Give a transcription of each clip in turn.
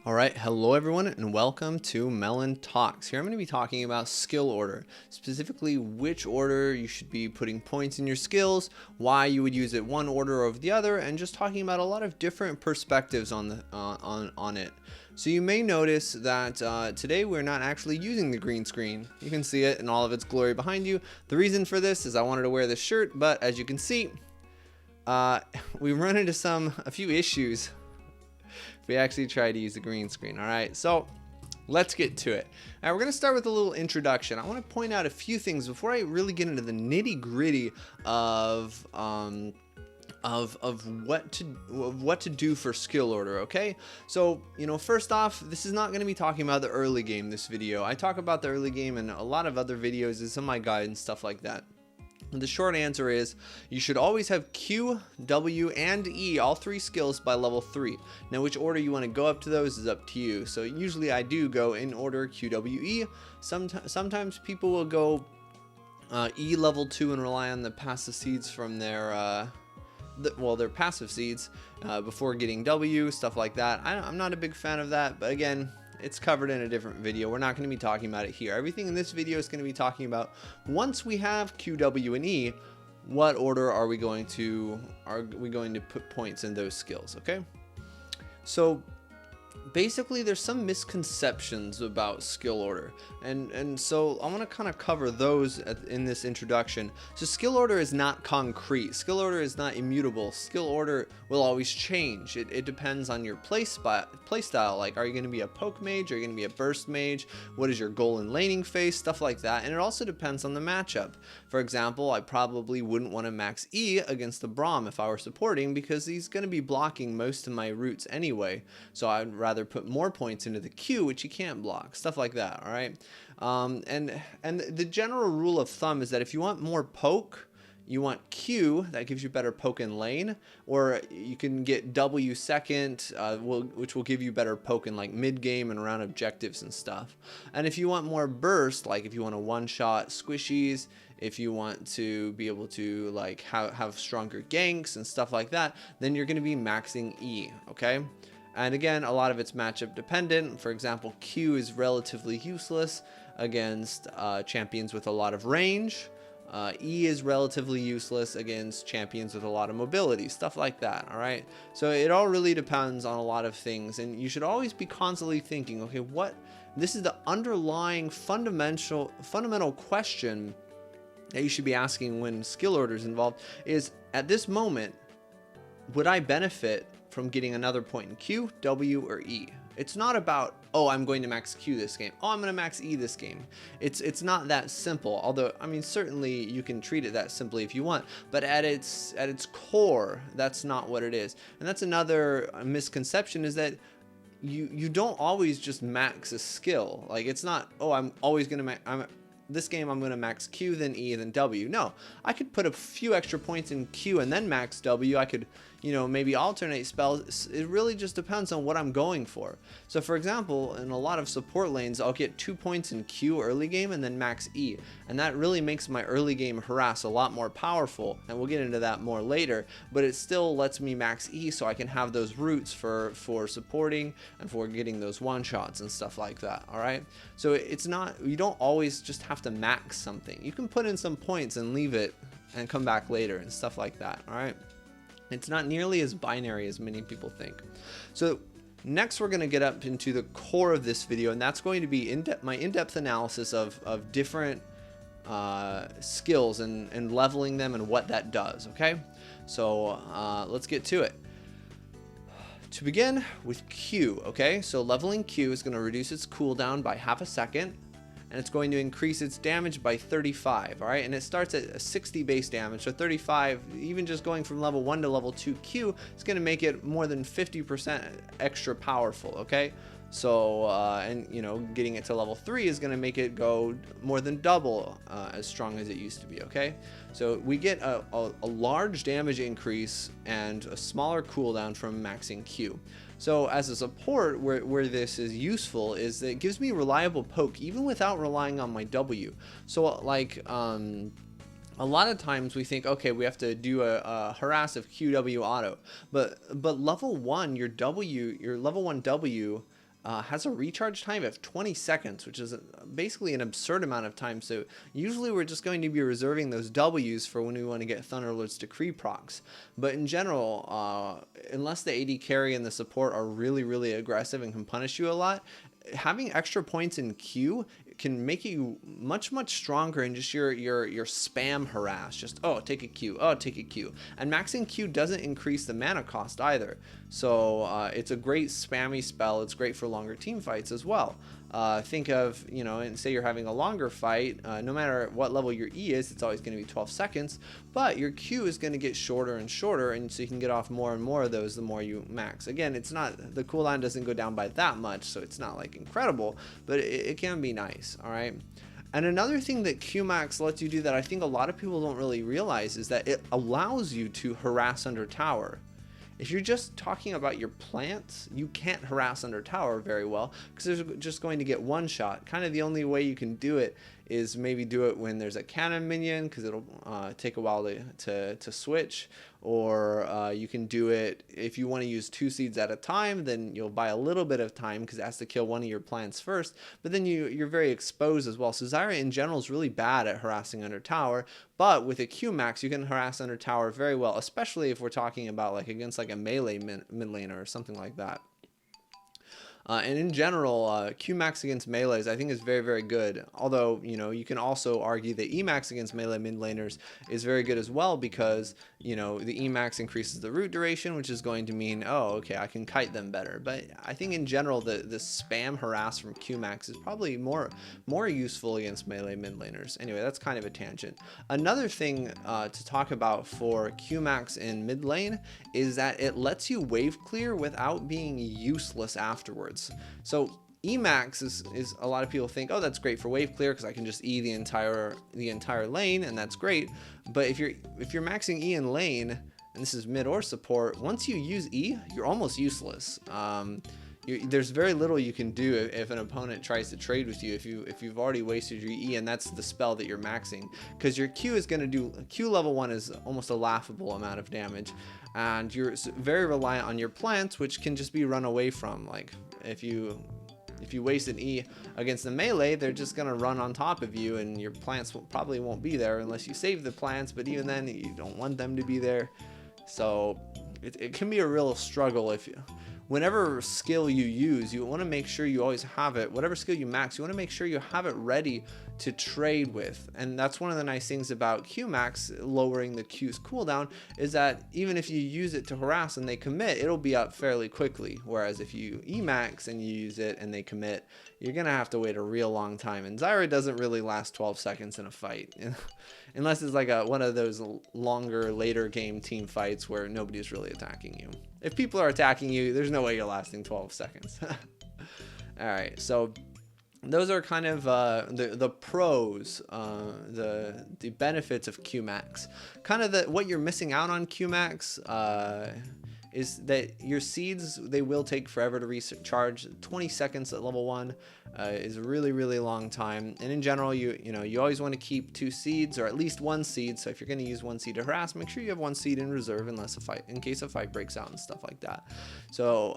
Alright, hello everyone and welcome to Melyn Talks. Here I'm going to be talking about skill order, specifically which order you should be putting points in your skills, why you would use it one order over the other, and just talking about a lot of different perspectives on it. So you may notice that today we're not actually using the green screen. You can see it in all of its glory behind you. The reason for this is I wanted to wear this shirt, but as you can see, we run into a few issues if we actually try to use the green screen. All right, so let's get to it. Now we're going to start with a little introduction. I want to point out a few things before I really get into the nitty-gritty of what to do for skill order. Okay, so first off, this is not going to be talking about the early game. This video, I talk about the early game in a lot of other videos, is in my guide and stuff like that. The short answer is you should always have Q, W, and E, all three skills by level 3. Now which order you want to go up to those is up to you. So usually I do go in order Q, W, E. Sometimes people will go E level 2 and rely on the passive seeds from their their passive seeds before getting W, stuff like that. I'm not a big fan of that, but again, it's covered in a different video. We're not going to be talking about it here. Everything in this video is going to be talking about once we have Q, W, and E, what order are we going to put points in those skills, okay? So basically there's some misconceptions about skill order, and so I want to kind of cover those in this introduction. So skill order is not concrete. Skill order is not immutable. Skill order will always change. It depends on your play style. Like, are you going to be a poke mage? Are you going to be a burst mage? What is your goal in laning phase? Stuff like that. And it also depends on the matchup. For example, I probably wouldn't want to max E against the Braum if I were supporting, because he's going to be blocking most of my roots anyway. So I'd rather put more points into the Q, which he can't block, stuff like that. All right, and the general rule of thumb is that if you want more poke, you want Q, that gives you better poke in lane, or you can get W second, which will give you better poke in like mid game and around objectives and stuff. And if you want more burst, like if you want to one-shot squishies, if you want to be able to like have stronger ganks and stuff like that, then you're going to be maxing E. Okay. And again, a lot of it's matchup dependent. For example, Q is relatively useless against champions with a lot of range. E is relatively useless against champions with a lot of mobility, stuff like that. All right, so it all really depends on a lot of things, and you should always be constantly thinking, okay, this is the underlying fundamental question that you should be asking when skill order is involved, is at this moment, would I benefit from getting another point in Q, W, or E? It's not about, oh, I'm going to max Q this game, oh, I'm going to max E this game. It's not that simple, although I mean certainly you can treat it that simply if you want, but at its core, that's not what it is. And that's another misconception, is that you don't always just max a skill. Like, it's not, oh, I'm always going to this game I'm going to max Q, then E, then W. No, I could put a few extra points in Q and then max W. I could, maybe alternate spells. It really just depends on what I'm going for. So for example, in a lot of support lanes, I'll get 2 points in Q early game and then max E. And that really makes my early game harass a lot more powerful. And we'll get into that more later, but it still lets me max E so I can have those roots for supporting and for getting those one shots and stuff like that. All right. So it's not, you don't always just have to max something. You can put in some points and leave it and come back later and stuff like that. All right. It's not nearly as binary as many people think. So next we're going to get up into the core of this video, and that's going to be my in-depth analysis of different skills and leveling them and what that does. Okay, so let's get to it. To begin with Q, okay, so leveling Q is going to reduce its cooldown by ½ second, and it's going to increase its damage by 35, all right? And it starts at a 60 base damage, so 35, even just going from level 1 to level 2 Q, is going to make it more than 50% extra powerful, okay? So, and getting it to level 3 is going to make it go more than double as strong as it used to be, okay? So we get a large damage increase and a smaller cooldown from maxing Q. So as a support, where this is useful is that it gives me reliable poke even without relying on my W. So like a lot of times we think, okay, we have to do a harass of QW auto, but level 1, your level 1 W has a recharge time of 20 seconds, which is basically an absurd amount of time. So usually we're just going to be reserving those W's for when we want to get Thunderlord's Decree procs. But in general, unless the AD carry and the support are really, really aggressive and can punish you a lot, having extra points in Q can make you much stronger in just your spam harass. Just, oh, take a Q, oh, take a Q. And maxing Q doesn't increase the mana cost either. So it's a great spammy spell. It's great for longer team fights as well. Think of, you know, and say you're having a longer fight, no matter what level your E is, it's always going to be 12 seconds, but your Q is going to get shorter and shorter, and so you can get off more and more of those the more you max. Again, it's not, the cooldown doesn't go down by that much, so it's not like incredible, but it can be nice, all right? And another thing that Qmax lets you do that I think a lot of people don't really realize is that it allows you to harass under tower. If you're just talking about your plants, you can't harass under tower very well because they're just going to get one shot. Kind of the only way you can do it is maybe do it when there's a cannon minion because it'll take a while to switch, or you can do it if you want to use 2 seeds at a time, then you'll buy a little bit of time because it has to kill one of your plants first, but then you're very exposed as well. So Zyra in general is really bad at harassing under tower, but with a Q max you can harass under tower very well, especially if we're talking about like against like a melee mid laner or something like that. And in general, Qmax against melees I think is very, very good. Although, you know, you can also argue that Emax against melee mid laners is very good as well because, you know, the Emax increases the root duration, which is going to mean, oh, okay, I can kite them better. But I think in general, the spam harass from Qmax is probably more useful against melee mid laners. Anyway, that's kind of a tangent. Another thing to talk about for Qmax in mid lane is that it lets you wave clear without being useless afterwards. So Emax is a lot of people think, oh, that's great for wave clear because I can just E the entire lane, and that's great. But if you're maxing E in lane, and this is mid or support, once you use E, you're almost useless. There's very little you can do if an opponent tries to trade with you if you've already wasted your E and that's the spell that you're maxing, because your Q is going to do, Q level 1 is almost a laughable amount of damage, and you're very reliant on your plants, which can just be run away from. Like if you waste an E against the melee, they're just gonna run on top of you, and your plants probably won't be there unless you save the plants, but even then you don't want them to be there. So it can be a real struggle. Whenever skill you use, you want to make sure you always have it. Whatever skill you max, you want to make sure you have it ready to trade with. And that's one of the nice things about Qmax lowering the Q's cooldown, is that even if you use it to harass and they commit, it'll be up fairly quickly. Whereas if you Emax and you use it and they commit, you're gonna have to wait a real long time. And Zyra doesn't really last 12 seconds in a fight, unless it's like one of those longer later game team fights where nobody's really attacking you. If people are attacking you, there's no way you're lasting 12 seconds. All right, so those are kind of the pros, the benefits of Qmax. Kind of what you're missing out on Qmax is that your seeds, they will take forever to recharge. 20 seconds at level 1 is a really, really long time. And in general, you always want to keep 2 seeds or at least 1 seed. So if you're going to use 1 seed to harass, make sure you have 1 seed in reserve in case a fight breaks out and stuff like that. So,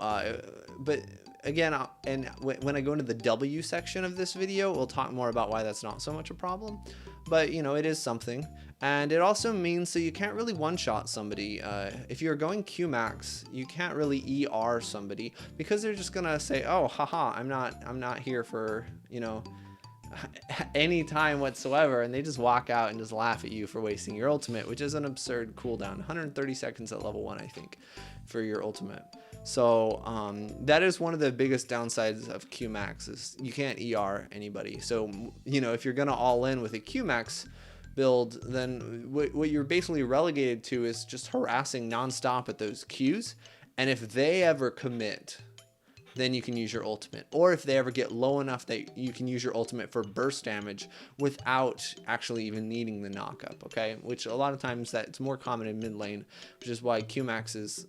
but again, and when I go into the W section of this video, we'll talk more about why that's not so much a problem. But, you know, it is something. And it also means so you can't really one-shot somebody. If you're going Qmax, you can't really ER somebody because they're just gonna say, oh, haha, I'm not here for, you know, any time whatsoever, and they just walk out and just laugh at you for wasting your ultimate, which is an absurd cooldown. 130 seconds at level 1, I think, for your ultimate. So that is one of the biggest downsides of Qmax, is you can't ER anybody. So, you know, if you're gonna all in with a Qmax build, then what you're basically relegated to is just harassing nonstop at those Qs, and if they ever commit, then you can use your ultimate, or if they ever get low enough that you can use your ultimate for burst damage without actually even needing the knockup, okay? Which a lot of times that's more common in mid lane, which is why Qmax is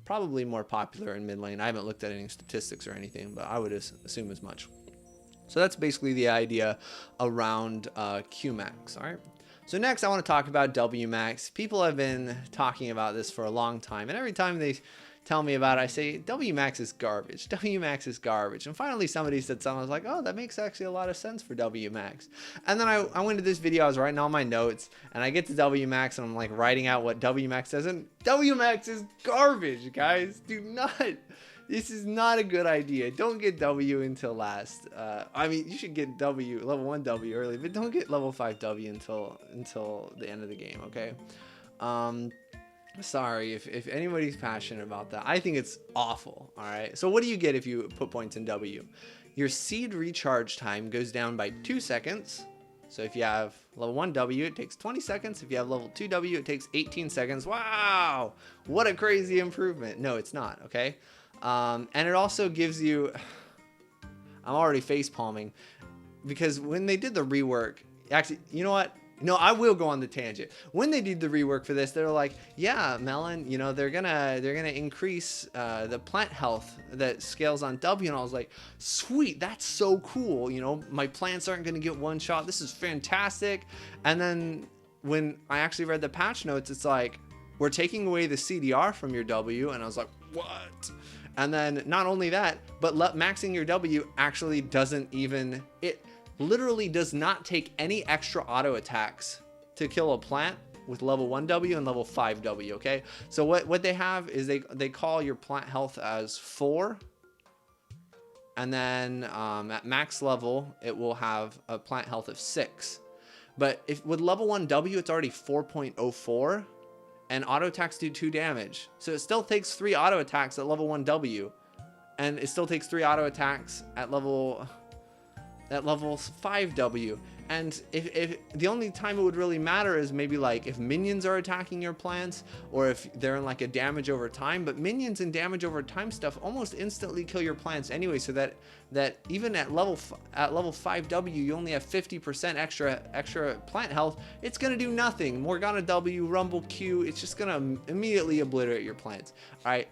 probably more popular in mid lane. I haven't looked at any statistics or anything, but I would assume as much. So that's basically the idea around Qmax, all right? So next I want to talk about Wmax. People have been talking about this for a long time, and every time they tell me about it, I say W max is garbage. W max is garbage. And finally somebody said something. I was like, oh, that makes actually a lot of sense for W max. And then I went to this video. I was writing all my notes, and I get to W max, and I'm like writing out what W max says, and W max is garbage, guys. Do not. This is not a good idea. Don't get W until last. I mean, you should get W, level 1 W early, but don't get level 5 W until the end of the game, okay? Sorry if anybody's passionate about that. I think it's awful, all right? So what do you get if you put points in W? Your seed recharge time goes down by 2 seconds. So if you have level 1 W, it takes 20 seconds. If you have level 2 W, it takes 18 seconds. Wow, what a crazy improvement. No, it's not, okay? And it also gives you, I'm already face palming, because when they did the rework, actually, you know what? No, I will go on the tangent. When they did the rework for this, they're like, yeah, Melyn, you know, they're gonna increase the plant health that scales on W, and I was like, sweet, that's so cool. You know, my plants aren't gonna get one shot. This is fantastic. And then when I actually read the patch notes, it's like, we're taking away the CDR from your W, and I was like, what? And then not only that, but maxing your W actually doesn't even, it literally does not take any extra auto attacks to kill a plant with level 1 W and level 5 W, okay? So what they have is they call your plant health as 4, and then at max level, it will have a plant health of 6. But if with level 1 W, it's already 4.04. And auto attacks do 2 damage. So it still takes 3 auto attacks at level 1 W. And it still takes 3 auto attacks at level 5 W. And if the only time it would really matter is maybe like if minions are attacking your plants, or if they're in like a damage over time. But minions and damage over time stuff almost instantly kill your plants anyway, so that even at level 5 W, you only have 50% extra plant health. It's gonna do nothing. Morgana W, Rumble Q, it's just gonna immediately obliterate your plants. All right,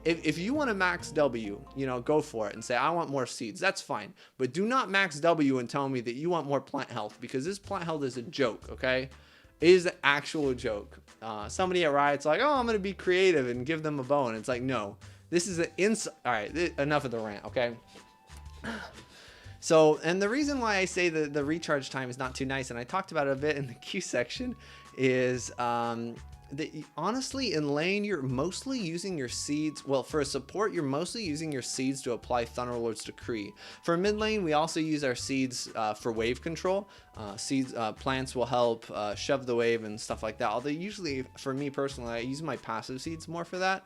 if you want to max W, you know, go for it and say I want more seeds. That's fine, but do not max W and tell me that you want more plant health, because this plant health is a joke. Okay, it is an actual joke. Somebody at Riot's like, oh, I'm gonna be creative and give them a bow, and it's like, no, this is an all right, enough of the rant. Okay. So, and the reason why I say that the recharge time is not too nice, and I talked about it a bit in the Q section, is that honestly in lane you're mostly using your seeds. Well, for a support, you're mostly using your seeds to apply Thunderlord's Decree. For mid lane, we also use our seeds for wave control. Plants will help shove the wave and stuff like that. Although usually, for me personally, I use my passive seeds more for that.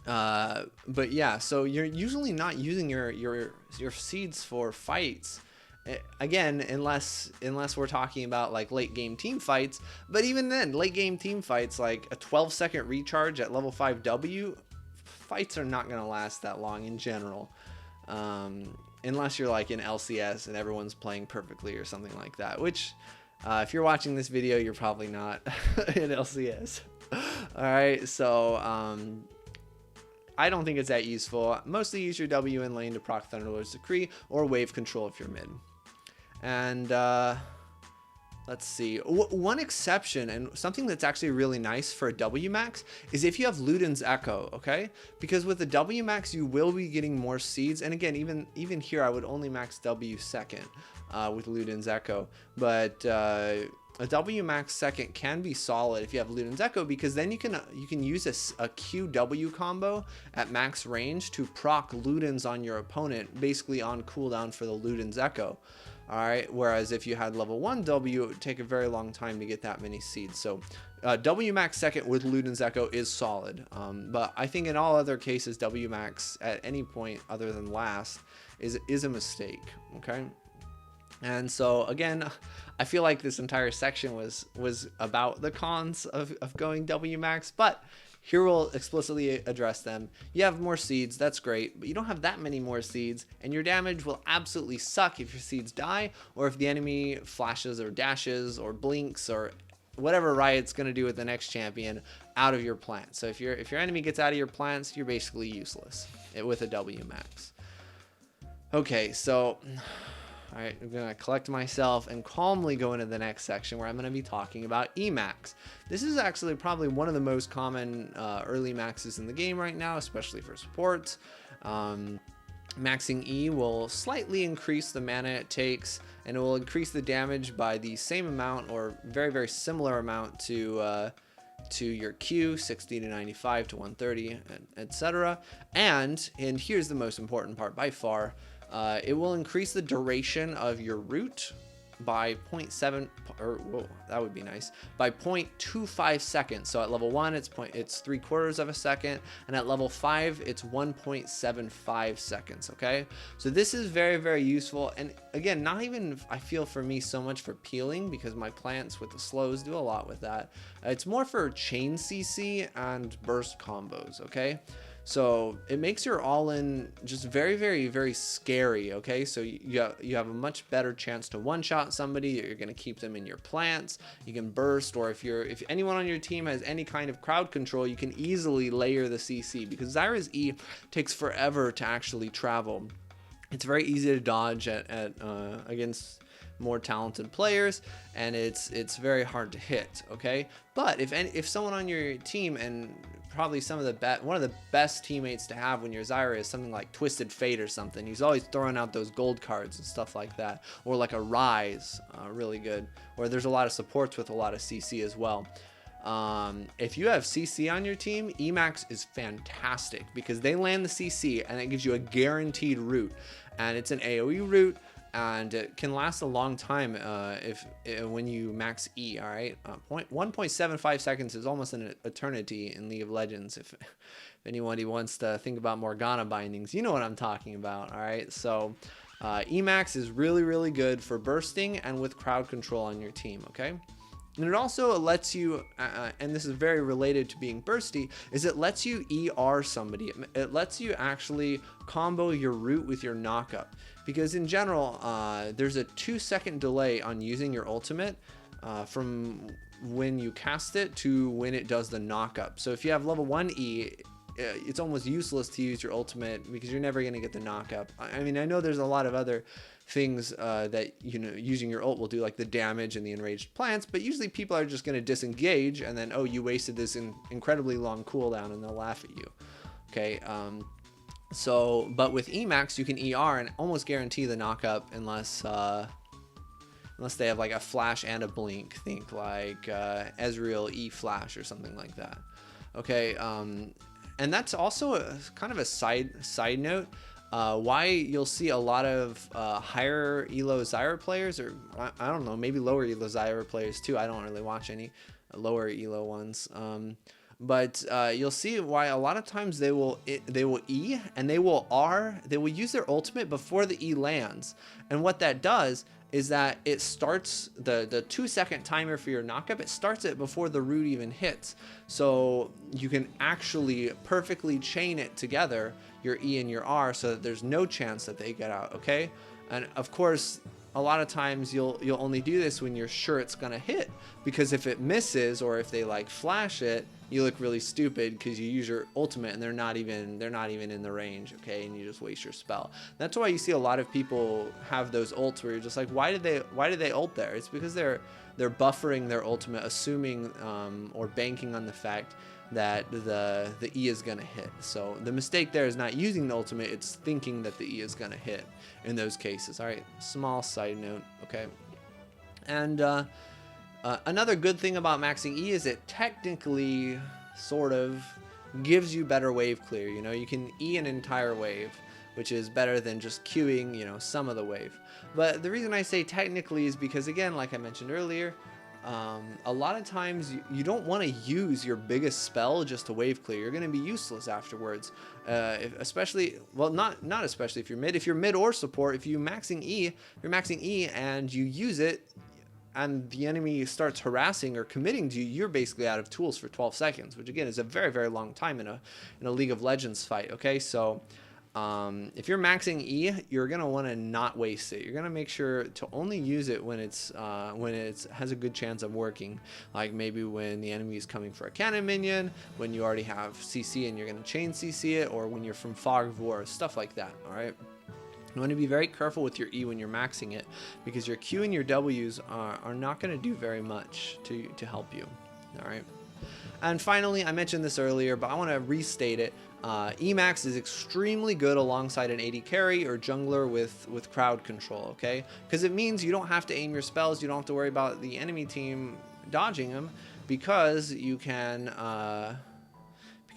But yeah, so you're usually not using your seeds for fights. Again, unless we're talking about like late game team fights. But even then, late game team fights, like a 12-second recharge at level 5 W, fights are not going to last that long in general. Unless you're like in LCS and everyone's playing perfectly or something like that, which if you're watching this video, you're probably not in LCS. All right, so I don't think it's that useful. Mostly use your W in lane to proc Thunderlord's Decree or wave control if you're mid. And let's see. One exception, and something that's actually really nice for a W max, is if you have Luden's Echo, okay? Because with the W max, you will be getting more seeds. And again, even here, I would only max W second with Luden's Echo. But a W max second can be solid if you have Luden's Echo, because then you can use a QW combo at max range to proc Ludens on your opponent, basically on cooldown for the Luden's Echo. All right, whereas if you had level 1 W, it would take a very long time to get that many seeds. So W max second with Luden's Echo is solid. But I think in all other cases, W max at any point other than last is a mistake, okay? And so again, I feel like this entire section was about the cons of going W max, but here we'll explicitly address them. You have more seeds, that's great, but you don't have that many more seeds, and your damage will absolutely suck if your seeds die, or if the enemy flashes or dashes or blinks or whatever Riot's gonna do with the next champion out of your plant. So if your enemy gets out of your plants, you're basically useless with a W max. Okay, so All right, I'm gonna collect myself and calmly go into the next section where I'm gonna be talking about Emax. This is actually probably one of the most common early maxes in the game right now, especially for supports. Maxing E will slightly increase the mana it takes, and it will increase the damage by the same amount or very, very similar amount to your Q, 60 to 95 to 130, etc. And here's the most important part by far, it will increase the duration of your route by 0.7, or whoa, that would be nice, by 0.25 seconds. So at level 1 it's 3/4 of a second, and at level 5 it's 1.75 seconds. Okay, so this is very, very useful, and again, not even, I feel, for me so much for peeling, because my plants with the slows do a lot with that. It's more for chain CC and burst combos. Okay, so it makes your all-in just very, very, very scary. Okay, so you have a much better chance to one-shot somebody. You're going to keep them in your plants. You can burst, or if anyone on your team has any kind of crowd control, you can easily layer the CC, because Zyra's E takes forever to actually travel. It's very easy to dodge against more talented players, and it's very hard to hit. Okay, but if someone on your team, and probably one of the best teammates to have when you're Zyra, is something like Twisted Fate or something. He's always throwing out those gold cards and stuff like that, or like a Rise, really good, or there's a lot of supports with a lot of CC as well. If you have CC on your team, Emax is fantastic, because they land the CC and it gives you a guaranteed route, and it's an AoE route, and it can last a long time when you max E. All right, 1.75 seconds is almost an eternity in League of Legends. If anybody wants to think about Morgana bindings, you know what I'm talking about. All right, so Emax is really, really good for bursting and with crowd control on your team. Okay, and it also lets you, and this is very related to being bursty, is it lets you ER somebody. It lets you actually combo your root with your knockup, because in general, there's a 2-second delay on using your ultimate from when you cast it to when it does the knockup. So if you have level 1 E, it's almost useless to use your ultimate, because you're never going to get the knockup. I mean, I know there's a lot of other things that, you know, using your ult will do, like the damage and the enraged plants, but usually people are just going to disengage, and then, oh, you wasted this incredibly long cooldown, and they'll laugh at you. Okay, but with Emax you can ER and almost guarantee the knockup, unless they have like a flash and a blink. Think like Ezreal E flash or something like that. Okay, and that's also kind of a side note. Why you'll see a lot of higher elo Zyra players, or I don't know, maybe lower elo Zyra players too. I don't really watch any lower elo ones. But you'll see why a lot of times they will E and they will R. They will use their ultimate before the E lands, and what that does is that it starts the 2-second timer for your knockup. It starts it before the root even hits, so you can actually perfectly chain it together, your E and your R, so that there's no chance that they get out. Okay, and of course, a lot of times you'll only do this when you're sure it's gonna hit, because if it misses, or if they like flash it, you look really stupid because you use your ultimate and they're not even in the range. Okay, and you just waste your spell. That's why you see a lot of people have those ults where you're just like, why did they ult there? It's because they're buffering their ultimate, assuming or banking on the fact that the E is gonna hit. So the mistake there is not using the ultimate, it's thinking that the E is gonna hit in those cases. All right, small side note. Okay, and another good thing about maxing E is it technically sort of gives you better wave clear. You know, you can E an entire wave, which is better than just queuing, you know, some of the wave. But the reason I say technically is because, again, like I mentioned earlier, a lot of times you don't want to use your biggest spell just to wave clear. You're going to be useless afterwards, especially, well, not especially if you're mid or support. If you're maxing E and you use it and the enemy starts harassing or committing to you, you're basically out of tools for 12 seconds, which again is a very, very long time in a League of Legends fight. Okay, so if you're maxing E, you're gonna want to not waste it. You're gonna make sure to only use it when it has a good chance of working, like maybe when the enemy is coming for a cannon minion, when you already have CC and you're gonna chain CC it, or when you're from Fog of War, stuff like that. All right. You want to be very careful with your E when you're maxing it, because your Q and your W's are not going to do very much to help you. All right. And finally, I mentioned this earlier, but I want to restate it. Emax is extremely good alongside an AD carry or jungler with crowd control, okay? Because it means you don't have to aim your spells, you don't have to worry about the enemy team dodging them, because you can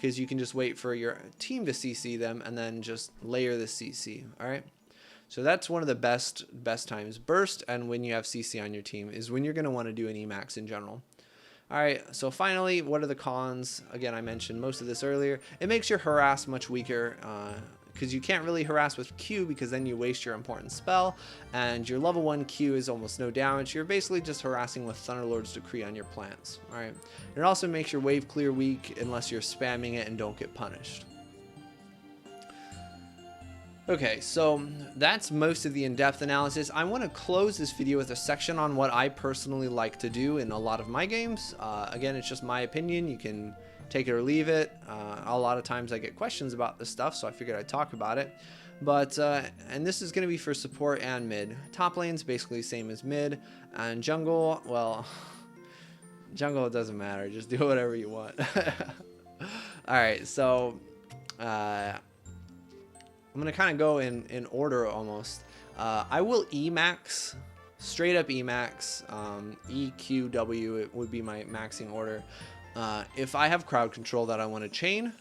just wait for your team to CC them and then just layer the CC, all right? So that's one of the best times. Burst and when you have CC on your team is when you're going to want to do an Emax in general. All right, so finally, what are the cons? Again, I mentioned most of this earlier. It makes your harass much weaker, because you can't really harass with Q, because then you waste your important spell, and your level 1 Q is almost no damage. You're basically just harassing with Thunderlord's Decree on your plants. All right. It also makes your wave clear weak unless you're spamming it and don't get punished. Okay, so that's most of the in-depth analysis. I want to close this video with a section on what I personally like to do in a lot of my games. Again, it's just my opinion. You can take it or leave it. A lot of times I get questions about this stuff, so I figured I'd talk about it. But, and this is going to be for support and mid. Top lane's basically the same as mid, and jungle, well, jungle, it doesn't matter. Just do whatever you want. Alright, so, I'm going to kind of go in order almost. I will Emax, straight up Emax, EQW, it would be my maxing order. If I have crowd control that I want to chain,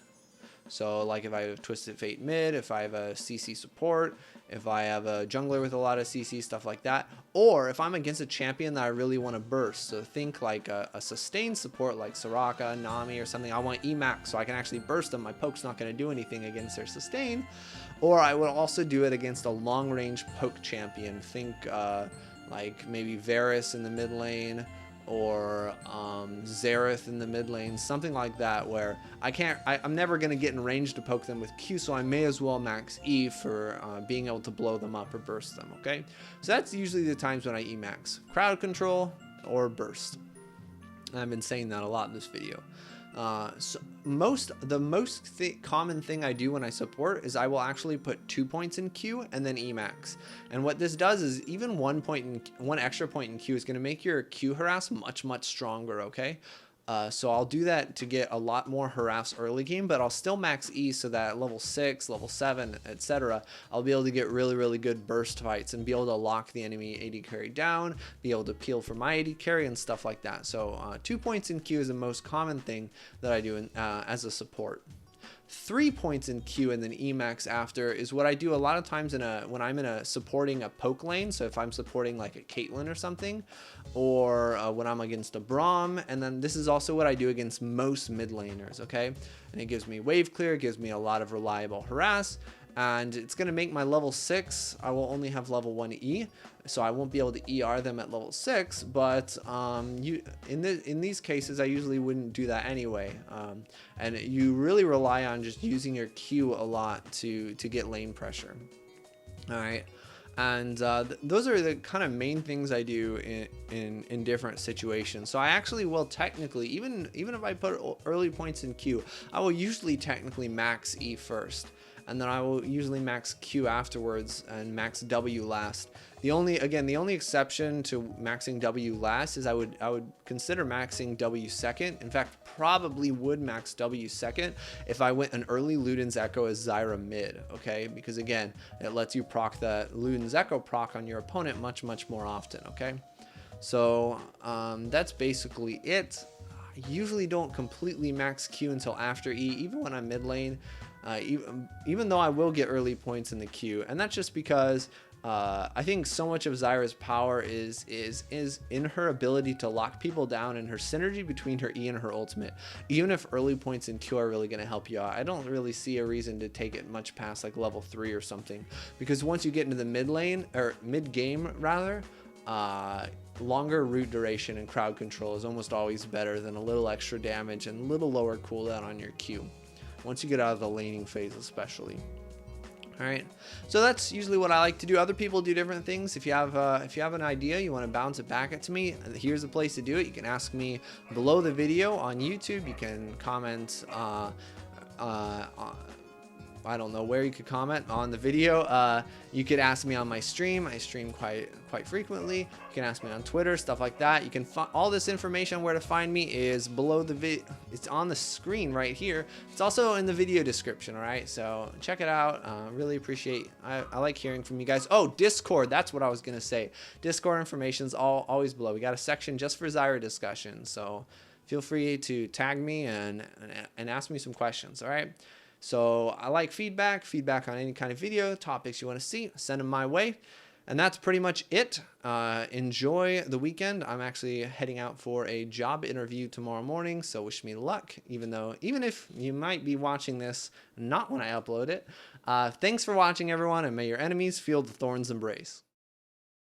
so like if I have Twisted Fate mid, if I have a CC support, if I have a jungler with a lot of CC, stuff like that, or if I'm against a champion that I really want to burst, so think like a sustained support like Soraka, Nami, or something, I want Emax so I can actually burst them. My poke's not going to do anything against their sustain. Or I would also do it against a long-range poke champion. Think like maybe Varus in the mid lane, or Xerath in the mid lane, something like that, where I'm never going to get in range to poke them with Q, so I may as well max E for being able to blow them up or burst them, okay? So that's usually the times when I Emax. Crowd control or burst. I've been saying that a lot in this video. So the most common thing I do when I support is I will actually put 2 points in Q and then Emax. And what this does is even 1 extra point in Q is going to make your Q harass much stronger, okay? So I'll do that to get a lot more harass early game, but I'll still max E so that at level 6, level 7, etc., I'll be able to get really good burst fights and be able to lock the enemy AD carry down, be able to peel for my AD carry and stuff like that. So 2 points in Q is the most common thing that I do as a support. 3 points in Q and then Emax after is what I do a lot of times when I'm supporting a poke lane. So if I'm supporting like a Caitlyn or something, or when I'm against a Braum, and then this is also what I do against most mid laners, okay? And it gives me wave clear, it gives me a lot of reliable harass, and it's going to make my level 6, I will only have level 1 E, so I won't be able to ER them at level 6, but in these cases I usually wouldn't do that anyway, and you really rely on just using your Q a lot to get lane pressure. Alright, and those are the kind of main things I do in different situations. So I actually will technically, even if I put early points in Q, I will usually technically max E first, and then I will usually max Q afterwards and max W last. The only exception to maxing W last is I would consider maxing W second. In fact, probably would max W second if I went an early Luden's Echo as Zyra mid, okay? Because again, it lets you proc the Luden's Echo proc on your opponent much more often, okay? So that's basically it. I usually don't completely max Q until after E, even when I'm mid lane. Even though I will get early points in the queue, and that's just because I think so much of Zyra's power is in her ability to lock people down and her synergy between her E and her ultimate. Even if early points in Q are really going to help you out, I don't really see a reason to take it much past like level 3 or something, because once you get into the mid lane, or mid game rather, longer root duration and crowd control is almost always better than a little extra damage and a little lower cooldown on your Q, once you get out of the laning phase especially. Alright, so that's usually what I like to do. Other people do different things. If you have an idea, you want to bounce it back at me, here's the place to do it. You can ask me below the video on YouTube. You can comment I don't know where you could comment on the video. You could ask me on my stream. I stream quite frequently. You can ask me on Twitter, stuff like that. You can find all this information where to find me is below the video. It's on the screen right here. It's also in the video description. All right, so check it out. Really appreciate. I like hearing from you guys. Oh, Discord. That's what I was gonna say. Discord information's always below. We got a section just for Zyra discussion. So feel free to tag me and ask me some questions. All right. So I like feedback on any kind of video topics you want to see, send them my way. And that's pretty much it. Enjoy the weekend. I'm actually heading out for a job interview tomorrow morning, so wish me luck, even if you might be watching this not when I upload it. Thanks for watching, everyone, and may your enemies feel the thorns embrace.